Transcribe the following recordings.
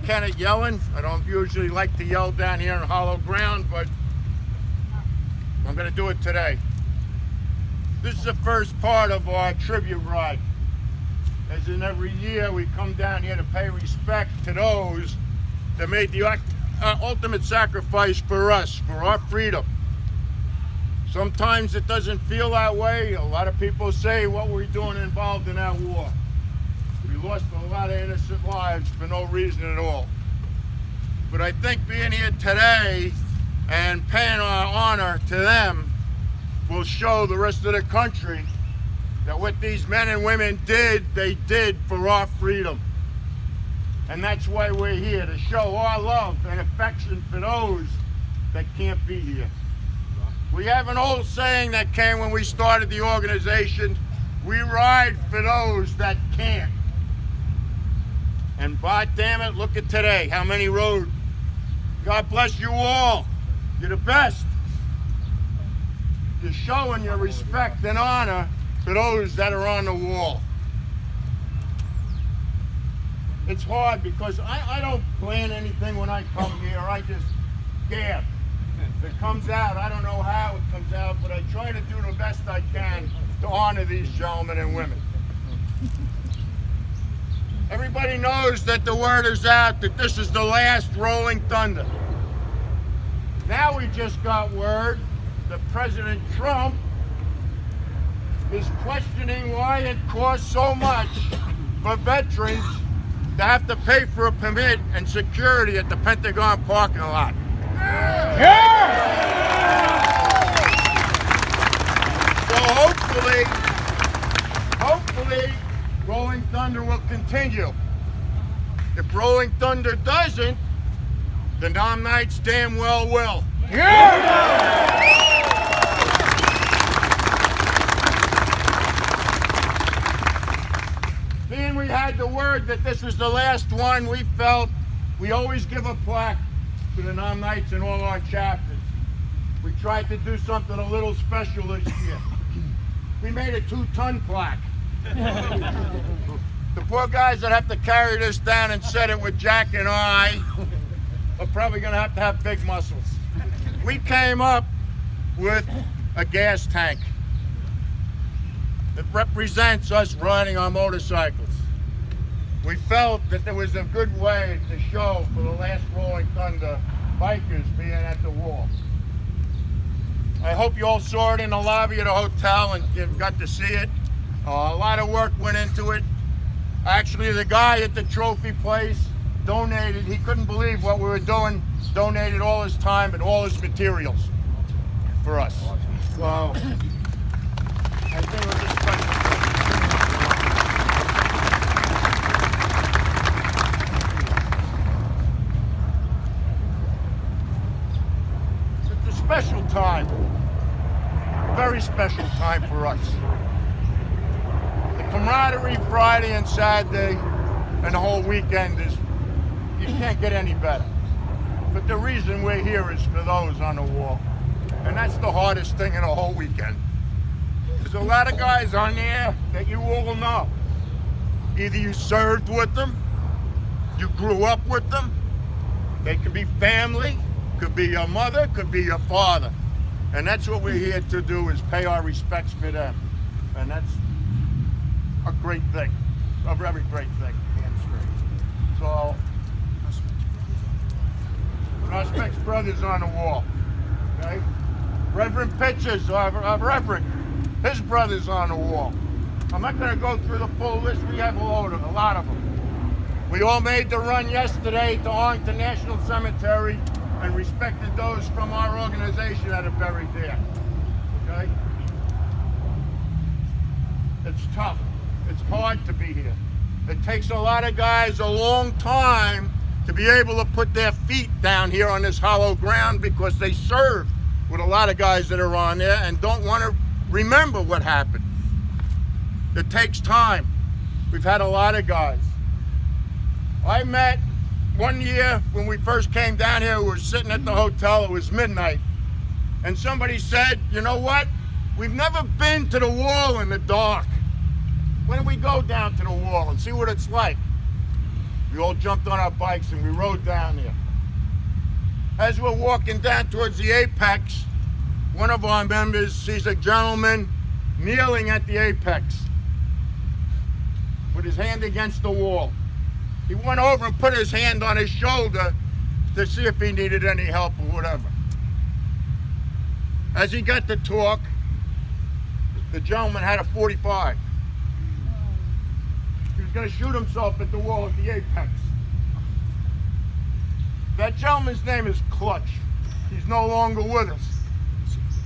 Kenneth Yellen. I don't usually like to yell down here in hollow ground, but I'm going to do it today. This is the first part of our tribute ride. As in every year, we come down here to pay respect to those that made the ultimate sacrifice for us, for our freedom. Sometimes it doesn't feel that way. A lot of people say, what were we doing involved in that war? We lost a lot of innocent lives for no reason at all. But I think being here today and paying our honor to them will show the rest of the country that what these men and women did, they did for our freedom. And that's why we're here, to show our love and affection for those that can't be here. We have an old saying that came when we started the organization: we ride for those that can't. And by damn it, look at today, how many rode. God bless you all. You're the best. You're showing your respect and honor to those that are on the wall. It's hard because I don't plan anything when I come here. I just gab. If it comes out, I don't know how it comes out, but I try to do the best I can to honor these gentlemen and women. Everybody knows that the word is out that this is the last Rolling Thunder. Now we just got word that President Trump is questioning why it costs so much for veterans to have to pay for a permit and security at the Pentagon parking lot. So hopefully, Rolling Thunder will continue. If Rolling Thunder doesn't, the Nam Knights damn well will. Being we had the word that this was the last one, we felt we always give a plaque to the Nam Knights in all our chapters. We tried to do something a little special this year. We made a 2-ton plaque. The poor guys that have to carry this down and set it with Jack and I are probably going to have big muscles. We came up with a gas tank that represents us riding our motorcycles. We felt that there was a good way to show for the last Rolling Thunder bikers being at the wall. I hope you all saw it in the lobby of the hotel and you got to see it. A lot of work went into it. Actually, the guy at the trophy place donated, he couldn't believe what we were doing, donated all his time and all his materials for us. So, I think it was a special. It's a special time, very special time for us. The camaraderie Friday and Saturday and the whole weekend is, you can't get any better. But the reason we're here is for those on the wall. And that's the hardest thing in the whole weekend. There's a lot of guys on there that you all know. Either you served with them, you grew up with them, they could be family, could be your mother, could be your father. And that's what we're here to do, is pay our respects for them. And that's a great thing, a very great thing. So, Prospects Brothers on the wall, okay? Reverend pictures of Reverend, his brothers on the wall. I'm not going to go through the full list. We have a lot of them. We all made the run yesterday to Arlington National Cemetery and respected those from our organization that are buried there, okay? It's tough. It's hard to be here. It takes a lot of guys a long time to be able to put their feet down here on this hollow ground, because they serve with a lot of guys that are on there and don't want to remember what happened. It takes time. We've had a lot of guys. I met one year when we first came down here, we were sitting at the hotel, it was midnight, and somebody said, you know what? We've never been to the wall in the dark. Why don't we go down to the wall and see what it's like? We all jumped on our bikes and we rode down there. As we're walking down towards the apex, one of our members sees a gentleman kneeling at the apex with his hand against the wall. He went over and put his hand on his shoulder to see if he needed any help or whatever. As he got to talk, the gentleman had a .45. He was going to shoot himself at the wall at the apex. That gentleman's name is Clutch. He's no longer with us.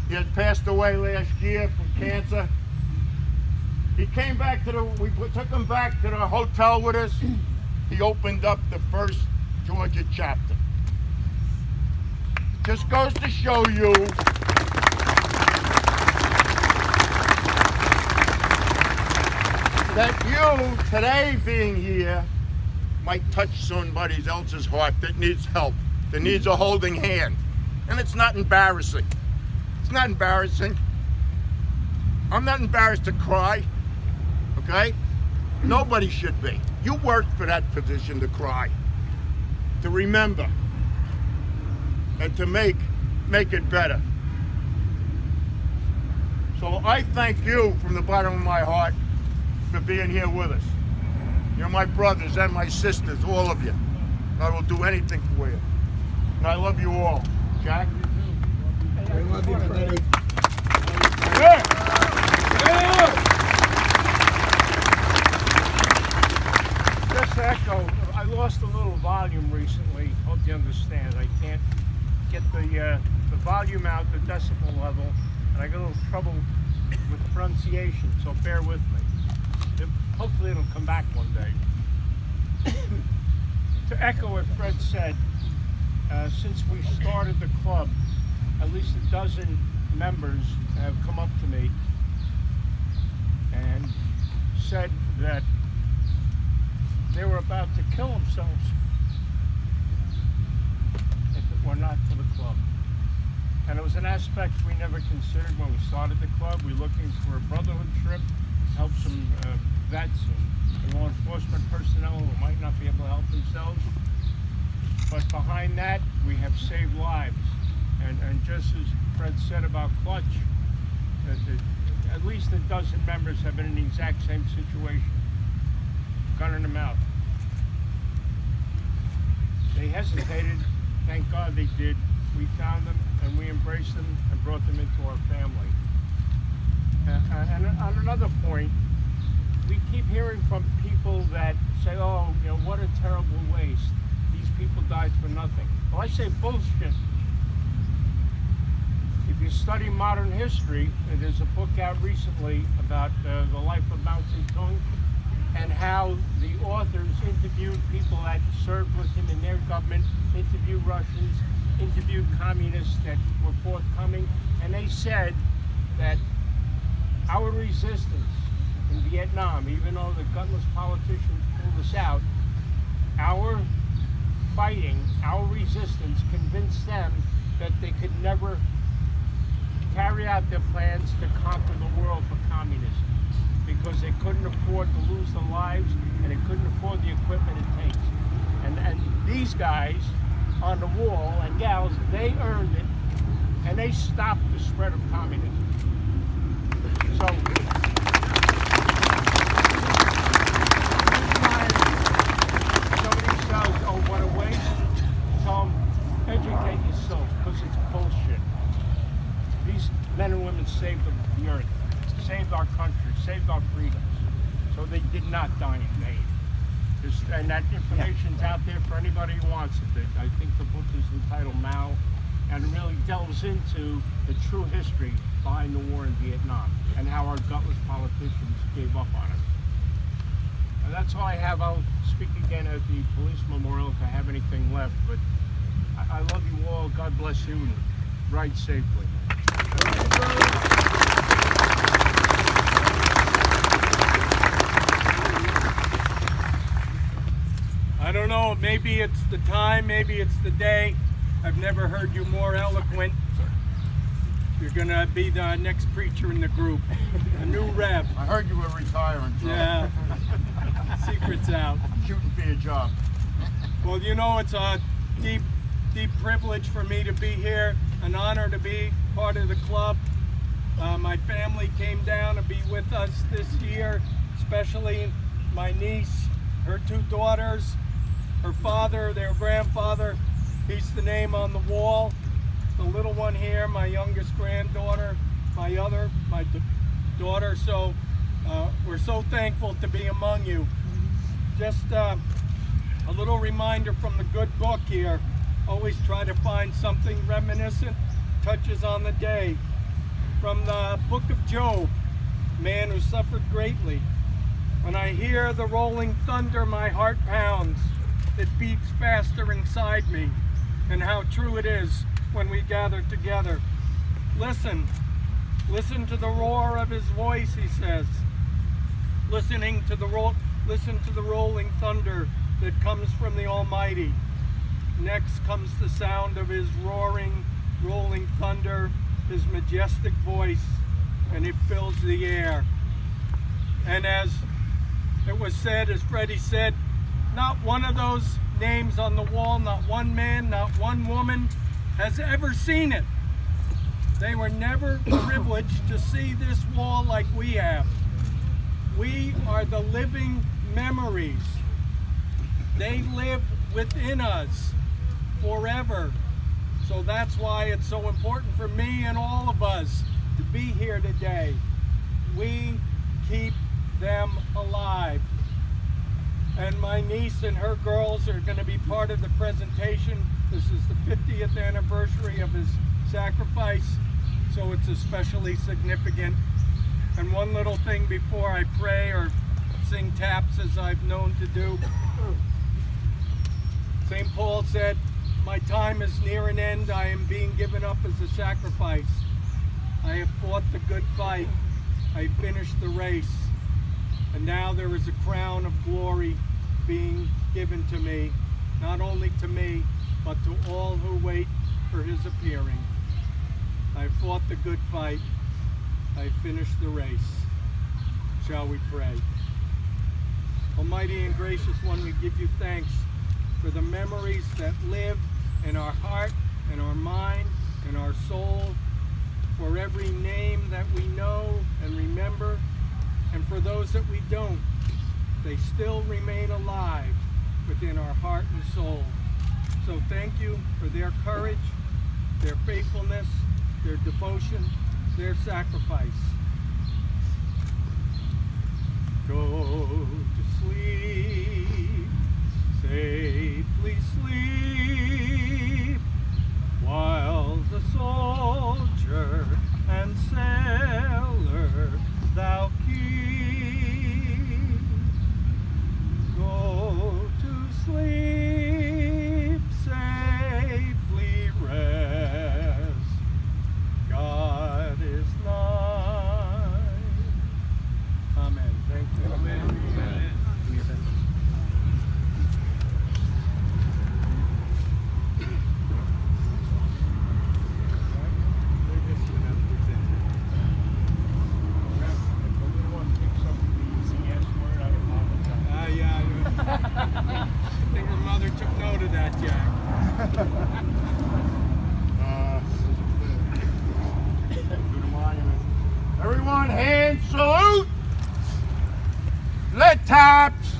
He had passed away last year from cancer. He came back to we took him back to the hotel with us. He opened up the First Georgia chapter. Just goes to show you that you, today being here, might touch somebody else's heart that needs help, that needs a holding hand. And it's not embarrassing. It's not embarrassing. I'm not embarrassed to cry, okay? Nobody should be. You worked for that position to cry, to remember, and to make it better. So I thank you from the bottom of my heart for being here with us. You're my brothers and my sisters, all of you. I will do anything for you. And I love you all. Jack? I love you, Freddie. Yeah. Just to echo, I lost a little volume recently. Hope you understand. I can't get the volume out, the decibel level, and I got a little trouble with pronunciation, so bear with me. Hopefully it'll come back one day. To echo what Fred said, since we started the club, at least a dozen members have come up to me and said that they were about to kill themselves if it were not for the club. And it was an aspect we never considered when we started the club. We were looking for a brotherhood trip, help some vets and law enforcement personnel who might not be able to help themselves. But behind that, we have saved lives. And just as Fred said about Clutch, at least a dozen members have been in the exact same situation, gunning them out. They hesitated, thank God they did. We found them and we embraced them and brought them into our family. And on another point, we keep hearing from people that say, oh, you know, what a terrible waste. These people died for nothing. Well, I say bullshit. If you study modern history, there's a book out recently about the life of Mao Zedong and how the authors interviewed people that served with him in their government, interviewed Russians, interviewed communists that were forthcoming, and they said that our resistance in Vietnam, even though the gutless politicians pulled us out, our fighting, our resistance convinced them that they could never carry out their plans to conquer the world for communism because they couldn't afford to lose their lives and they couldn't afford the equipment it takes. And these guys on the wall and gals, they earned it and they stopped the spread of communism. So, somebody says, oh, what a waste, tell them, educate yourself, because it's bullshit. These men and women saved the earth, saved our country, saved our freedoms. So they did not die in vain. And that information's out there for anybody who wants it. I think the book is entitled Mao, and it really delves into the true history behind the war in Vietnam and how our gutless politicians gave up on it. And that's all I have. I'll speak again at the police memorial if I have anything left, but I love you all. God bless you, and ride safely. I don't know, maybe it's the time, maybe it's the day. I've never heard you more eloquent. You're gonna be the next preacher in the group, a new rev. I heard you were retiring, so Yeah, secret's out. shooting for your job. Well, you know, it's a deep privilege for me to be here, an honor to be part of the club. My family came down to be with us this year, especially my niece, her two daughters, her father, their grandfather. He's the name on the wall. The little one here, my youngest granddaughter, my daughter. So we're so thankful to be among you. Just a little reminder from the good book here. Always try to find something reminiscent, touches on the day. From the book of Job, man who suffered greatly. When I hear the rolling thunder, my heart pounds. It beats faster inside me. And how true it is when we gather together. Listen to the roar of his voice, he says. Listen to the rolling thunder that comes from the Almighty. Next comes the sound of his roaring, rolling thunder, his majestic voice, and it fills the air. And as it was said, as Freddie said, not one of those names on the wall, not one man, not one woman has ever seen it. They were never privileged to see this wall like we have. We are the living memories. They live within us forever. So that's why it's so important for me and all of us to be here today. We keep them alive. And my niece and her girls are going to be part of the presentation. This is the 50th anniversary of his sacrifice, so it's especially significant. And one little thing before I pray or sing taps as I've known to do. St. Paul said, "My time is near an end. I am being given up as a sacrifice. I have fought the good fight. I finished the race. And now there is a crown of glory being given to me, not only to me, but to all who wait for his appearing. I fought the good fight. I finished the race." Shall we pray? Almighty and gracious one, we give you thanks for the memories that live in our heart, in our mind, in our soul, for every name that we know and remember, and for those that we don't, they still remain alive within our heart and soul. So thank you for their courage, their faithfulness, their devotion, their sacrifice. Go to sleep, safely sleep, while the soldier and sailor thou keep. Go to sleep, safely rest. God is nigh. Amen. Thank you. Amen. I think her mother took note of that, Jack. Everyone, hand salute. Lead taps.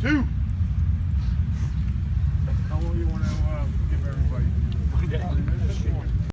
Two.